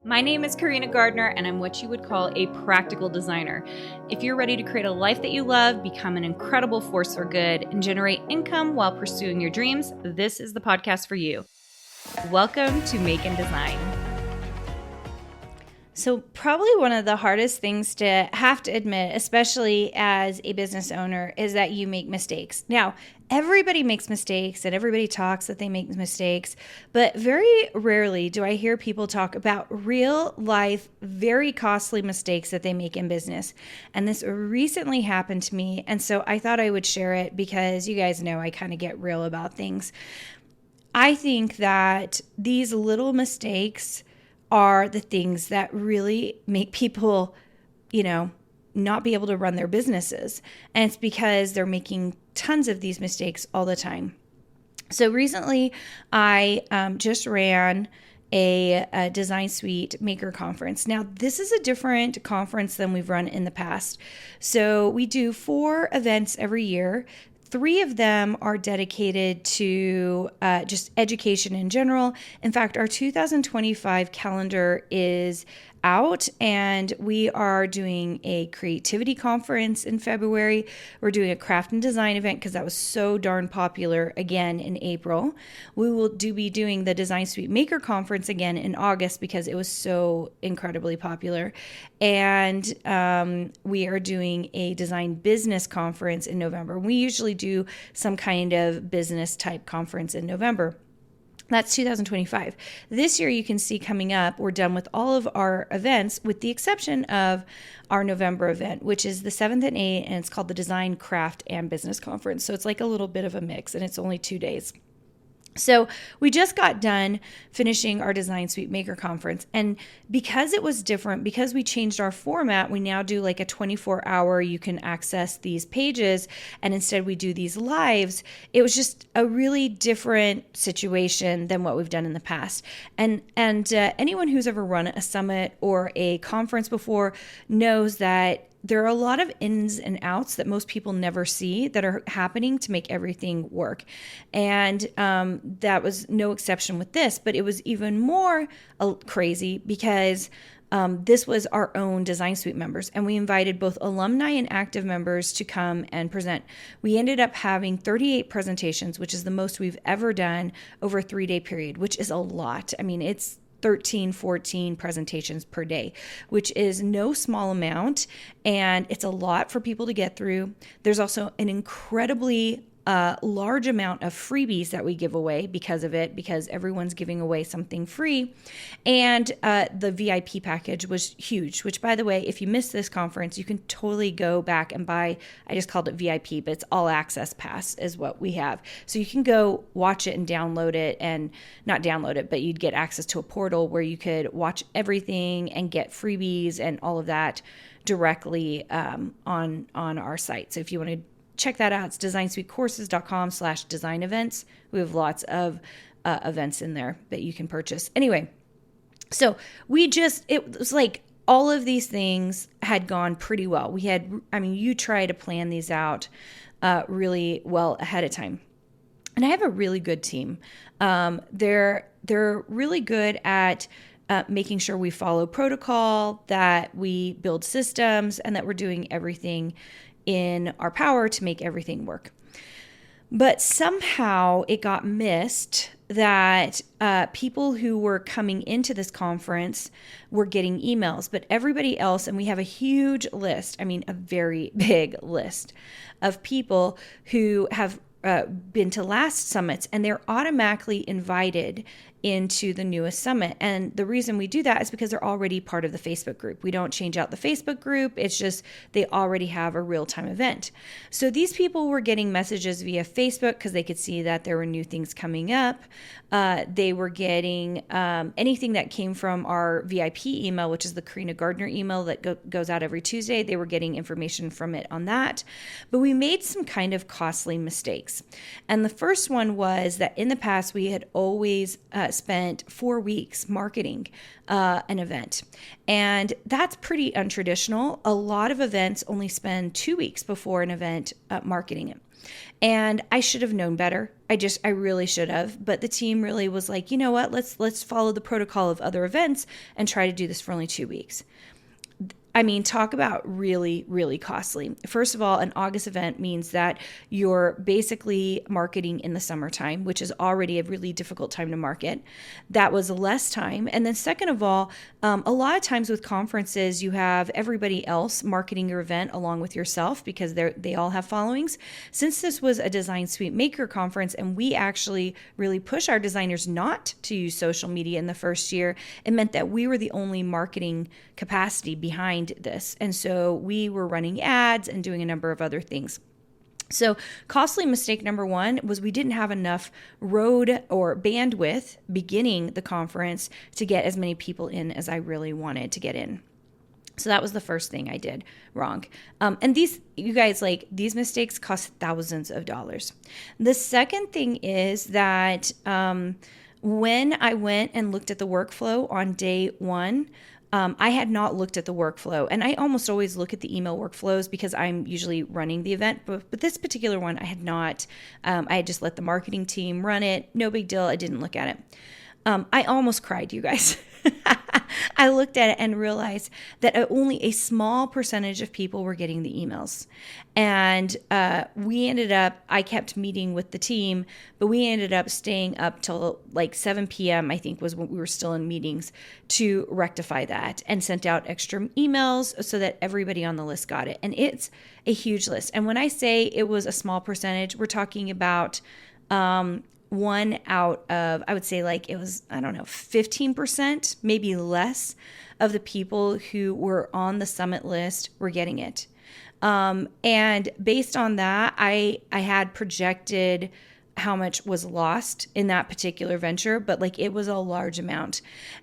My name is Carina Gardner, and I'm what you would call a practical designer. If you're ready to create a life that you love, become an incredible force for good, and generate income while pursuing your dreams, this is the podcast for you. Welcome to Make and Design. So probably one of the hardest things to have to admit, especially as a business owner, is that you make mistakes. Now, everybody makes mistakes and everybody talks that they make mistakes, but very rarely do I hear people talk about real life, very costly mistakes that they make in business. And this recently happened to me. And so I thought I would share it because you guys know I kind of get real about things. I think that these little mistakes are the things that really make people, not be able to run their businesses. And it's because they're making tons of these mistakes all the time. So recently, I just ran a design suite maker conference. Now, this is a different conference than we've run in the past. So we do 4 events every year. 3 of them are dedicated to just education in general. In fact, our 2025 calendar is out, and we are doing a creativity conference in February. We're doing a craft and design event because that was so darn popular again in April. We will be doing the Design Suite Maker Conference again in August because it was so incredibly popular. And we are doing a design business conference in November. We usually do some kind of business type conference in November. That's 2025. This year, you can see coming up, we're done with all of our events with the exception of our November event, which is the 7th and 8th, and it's called the Design, Craft, and Business Conference. So it's like a little bit of a mix, and it's only 2 days. So we just got done finishing our Design Suite Maker Conference. And because it was different, because we changed our format, we now do like a 24-hour, you can access these pages. And instead we do these lives. It was just a really different situation than what we've done in the past. And anyone who's ever run a summit or a conference before knows that there are a lot of ins and outs that most people never see that are happening to make everything work. And that was no exception with this, but it was even more crazy because this was our own Design Suite members, and we invited both alumni and active members to come and present. We ended up having 38 presentations, which is the most we've ever done over a 3-day period, which is a lot. I mean, it's 13, 14 presentations per day, which is no small amount, and it's a lot for people to get through. There's also an incredibly large amount of freebies that we give away because of it, because everyone's giving away something free. And the VIP package was huge, which, by the way, if you missed this conference, you can totally go back and buy, I just called it VIP, but it's all access pass is what we have. So you can go watch it and download it, and not download it, but you'd get access to a portal where you could watch everything and get freebies and all of that directly on our site. So if you want to check that out, it's designsuitecourses.com/design events. We have lots of events in there that you can purchase. Anyway, so it was like all of these things had gone pretty well. You try to plan these out really well ahead of time. And I have a really good team. They're really good at making sure we follow protocol, that we build systems, and that we're doing everything in our power to make everything work. But somehow it got missed that people who were coming into this conference were getting emails, but everybody else, and we have a huge list, a very big list of people who have been to last summits, and they're automatically invited into the newest summit. And the reason we do that is because they're already part of the Facebook group. We don't change out the Facebook group. It's just they already have a real-time event. So these people were getting messages via Facebook because they could see that there were new things coming up. They were getting anything that came from our VIP email, which is the Carina Gardner email that goes out every Tuesday. They were getting information from it on that. But we made some kind of costly mistakes. And the first one was that in the past, we had always spent 4 weeks marketing an event. And that's pretty untraditional. A lot of events only spend 2 weeks before an event marketing it. And I should have known better. I really should have. But the team really was like, you know what, let's follow the protocol of other events and try to do this for only 2 weeks. I mean, talk about really, really costly. First of all, an August event means that you're basically marketing in the summertime, which is already a really difficult time to market. That was less time. And then second of all, a lot of times with conferences, you have everybody else marketing your event along with yourself because they all have followings. Since this was a Design Suite Maker conference and we actually really push our designers not to use social media in the first year, it meant that we were the only marketing capacity behind this. And so we were running ads and doing a number of other things. So costly mistake number one was we didn't have enough road or bandwidth beginning the conference to get as many people in as I really wanted to get in. So that was the first thing I did wrong. And these mistakes cost thousands of dollars. The second thing is that when I went and looked at the workflow on day one, I had not looked at the workflow, and I almost always look at the email workflows because I'm usually running the event, but this particular one I had not. I had just let the marketing team run it. No big deal. I didn't look at it. I almost cried, you guys. I looked at it and realized that only a small percentage of people were getting the emails. And I kept meeting with the team, but we ended up staying up till like 7 p.m., I think was when we were still in meetings, to rectify that and sent out extra emails so that everybody on the list got it. And it's a huge list. And when I say it was a small percentage, we're talking about one out of, I would say like it was, 15%, maybe less of the people who were on the summit list were getting it. And based on that, I had projected how much was lost in that particular venture, but like it was a large amount.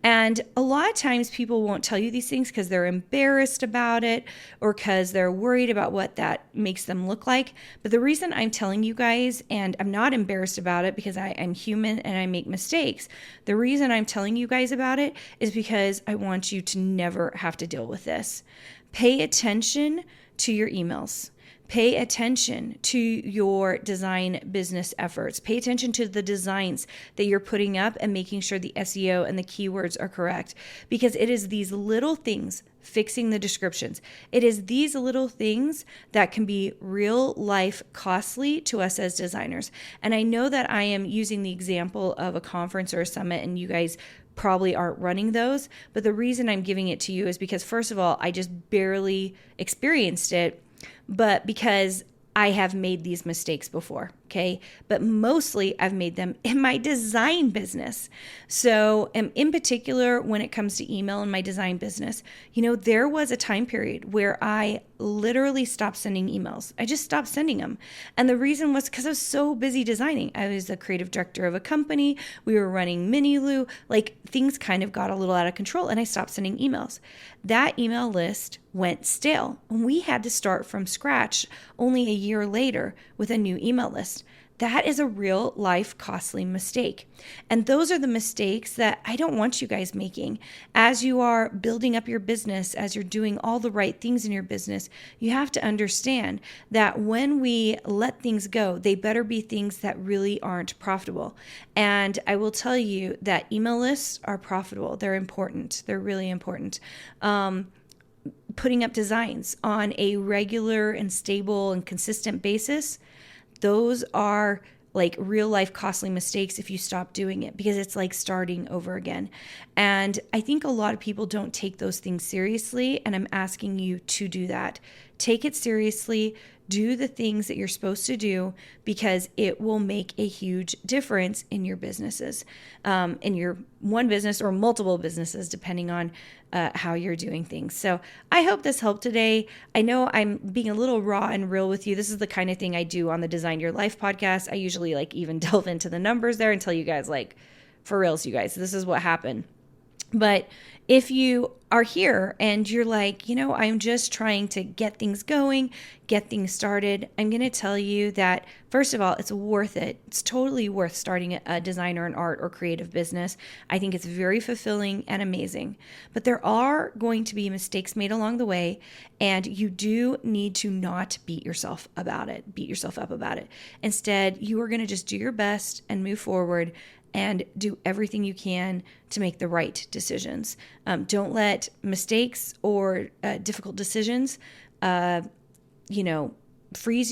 And a lot of times people won't tell you these things because they're embarrassed about it or because they're worried about what that makes them look like. But the reason I'm telling you guys, and I'm not embarrassed about it because I'm human and I make mistakes, the reason I'm telling you guys about it is because I want you to never have to deal with this. Pay attention to your emails. Pay attention to your design business efforts. Pay attention to the designs that you're putting up and making sure the SEO and the keywords are correct. Because it is these little things, fixing the descriptions, it is these little things that can be real life costly to us as designers. And I know that I am using the example of a conference or a summit, and you guys probably aren't running those. But the reason I'm giving it to you is because, first of all, I just barely experienced it, but because I have made these mistakes before, okay? But mostly I've made them in my design business. So in particular, when it comes to email in my design business, there was a time period where I literally stopped sending emails. I just stopped sending them. And the reason was because I was so busy designing. I was the creative director of a company. We were running Mini-Lou. Like things kind of got a little out of control and I stopped sending emails. That email list went stale. We had to start from scratch only a year later with a new email list. That is a real life costly mistake. And those are the mistakes that I don't want you guys making. As you are building up your business, as you're doing all the right things in your business, you have to understand that when we let things go, they better be things that really aren't profitable. And I will tell you that email lists are profitable. They're important. They're really important. Putting up designs on a regular and stable and consistent basis, those are like real life costly mistakes if you stop doing it, because it's like starting over again. And I think a lot of people don't take those things seriously, and I'm asking you to do that. Take it seriously. Do the things that you're supposed to do, because it will make a huge difference in your businesses, in your one business or multiple businesses, depending on how you're doing things. So I hope this helped today. I know I'm being a little raw and real with you. This is the kind of thing I do on the Design Your Life podcast. I usually even delve into the numbers there and tell you guys for reals, you guys, this is what happened. But if you are here and you're like, I'm just trying to get things going, get things started, I'm going to tell you that, first of all, it's worth it. It's totally worth starting a design or an art or creative business. I think it's very fulfilling and amazing. But there are going to be mistakes made along the way, and you do need to not beat yourself up about it. Instead, you are going to just do your best and move forward and do everything you can to make the right decisions. Don't let mistakes or difficult decisions, freeze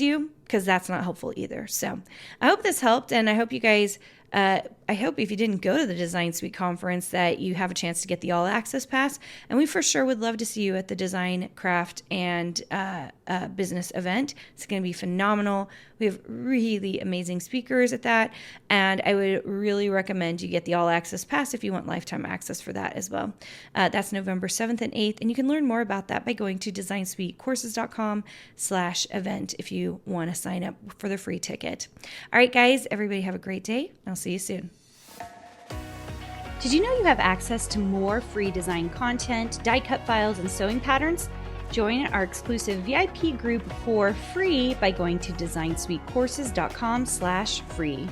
you, because that's not helpful either. So I hope this helped, and I hope you guys, I hope if you didn't go to the Design Suite conference that you have a chance to get the All Access Pass, and we for sure would love to see you at the Design, Craft, and Business event. It's going to be phenomenal. We have really amazing speakers at that, and I would really recommend you get the All Access Pass if you want lifetime access for that as well. That's November 7th and 8th, and you can learn more about that by going to designsuitecourses.com/event if you want to sign up for the free ticket. All right, guys, everybody have a great day. I'll see you soon. Did you know you have access to more free design content, die cut files, and sewing patterns? Join our exclusive VIP group for free by going to designsuitecourses.com/free.